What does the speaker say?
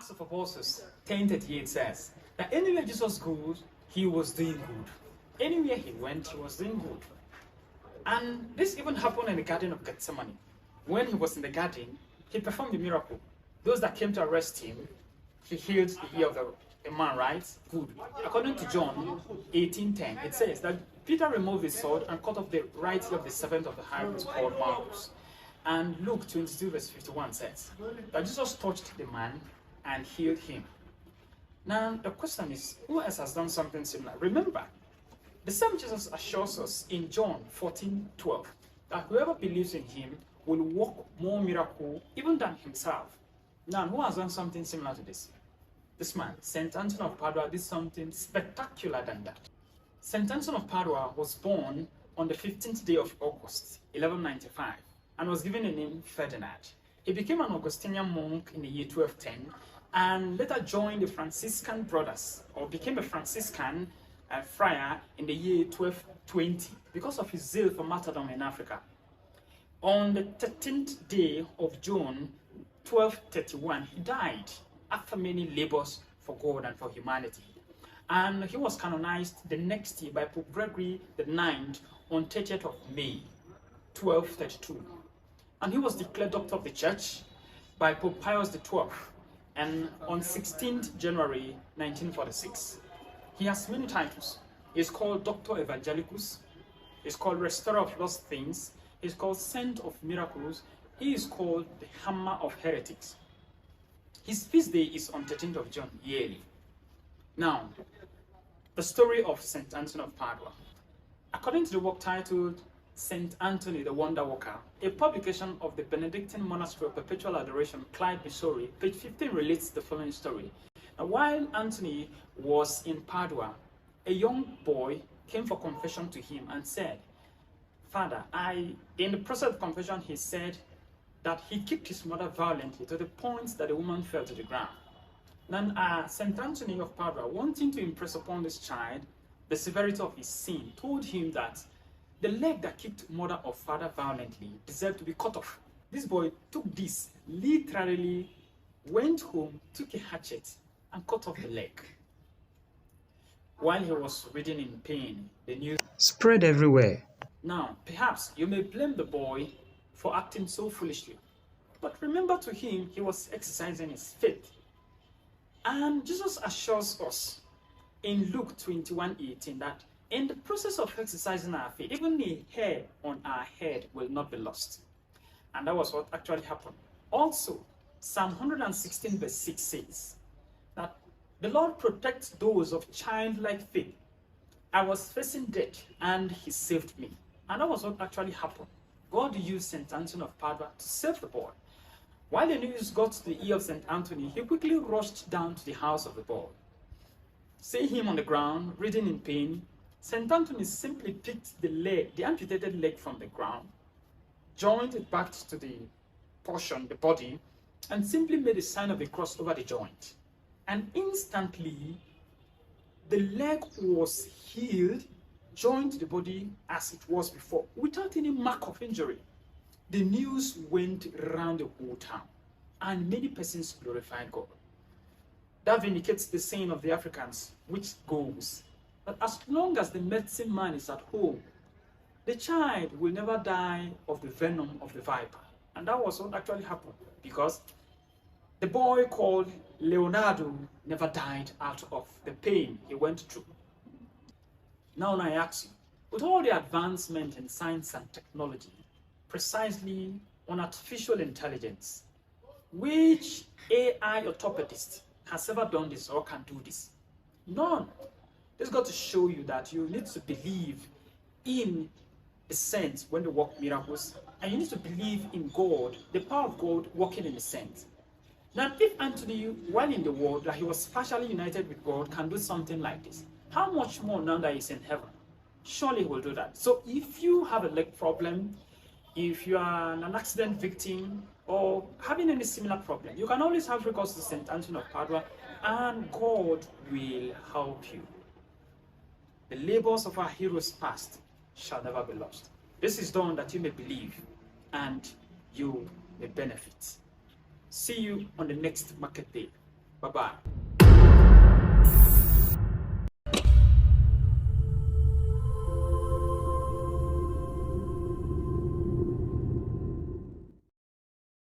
Acts of Apostles 10:38 says that anywhere Jesus goes, he was doing good. Anywhere he went, he was doing good. And this even happened in the Garden of Gethsemane. When he was in the garden, he performed a miracle. Those that came to arrest him, he healed the ear of a man, right? Good. According to John 18:10, it says that Peter removed his sword and cut off the right ear of the servant of the high priest called Malchus. And Luke 22 verse 51 says that Jesus touched the man and healed him. Now the question is, who else has done something similar? Remember, the same Jesus assures us in John 14:12 that whoever believes in him will work more miracle even than himself. Now, who has done something similar to this? This man, St. Anthony of Padua, did something spectacular than that. St. Anthony of Padua was born on the 15th day of August, 1195, and was given the name Ferdinand. He became an Augustinian monk in the year 1210, and later joined the Franciscan brothers, or became a Franciscan friar in the year 1220 because of his zeal for martyrdom in Africa. On the 13th day of June 1231, he died after many labors for God and for humanity. And he was canonized the next year by Pope Gregory IX on 30th of May 1232. And he was declared Doctor of the Church by Pope Pius XII and on 16th January 1946. He has many titles. He's called Doctor Evangelicus, he's called Restorer of Lost Things, he's called Saint of Miracles, he is called the Hammer of Heretics. His feast day is on 13th of June yearly. Now, the story of St. Anthony of Padua. According to the work titled St. Anthony the Wonder Worker, a publication of the Benedictine Monastery of Perpetual Adoration, Clyde, Missouri, page 15 relates the following story. Now, while Anthony was in Padua, a young boy came for confession to him and said, "Father, in the process of confession, he said that he kicked his mother violently to the point that the woman fell to the ground." Then St. Anthony of Padua, wanting to impress upon this child the severity of his sin, told him that the leg that kicked mother or father violently deserved to be cut off. This boy took this, literally went home, took a hatchet, and cut off the leg. While he was writhing in pain, the news spread everywhere. Now, perhaps you may blame the boy for acting so foolishly, but remember, to him, he was exercising his faith. And Jesus assures us in Luke 21:18 that in the process of exercising our faith, even a hair on our head will not be lost. And that was what actually happened. Also, Psalm 116 verse 6 says that the Lord protects those of childlike faith. I was facing death and he saved me. And that was what actually happened. God used St. Anthony of Padua to save the boy. While the news got to the ear of St. Anthony, he quickly rushed down to the house of the boy. Seeing him on the ground, writhing in pain, St. Anthony simply picked the amputated leg from the ground, joined it back to the body, and simply made a sign of a cross over the joint. And instantly, the leg was healed, joined the body as it was before, without any mark of injury. The news went around the whole town, and many persons glorified God. That vindicates the saying of the Africans, which goes that as long as the medicine man is at home, the child will never die of the venom of the viper. And that was what actually happened, because the boy called Leonardo never died out of the pain he went through. Now I ask you, with all the advancement in science and technology, precisely on artificial intelligence, which AI orthopedist has ever done this or can do this? None. This got to show you that you need to believe in the saints when they work miracles, and you need to believe in God, the power of God working in the saints. Now, if Anthony, while in the world, that he was partially united with God, can do something like this, how much more now that he's in heaven? Surely he will do that. So if you have a leg problem, if you are an accident victim, or having any similar problem, you can always have recourse to St. Anthony of Padua, and God will help you. The labors of our heroes past shall never be lost. This is done that you may believe and you may benefit. See you on the next market day. Bye-bye.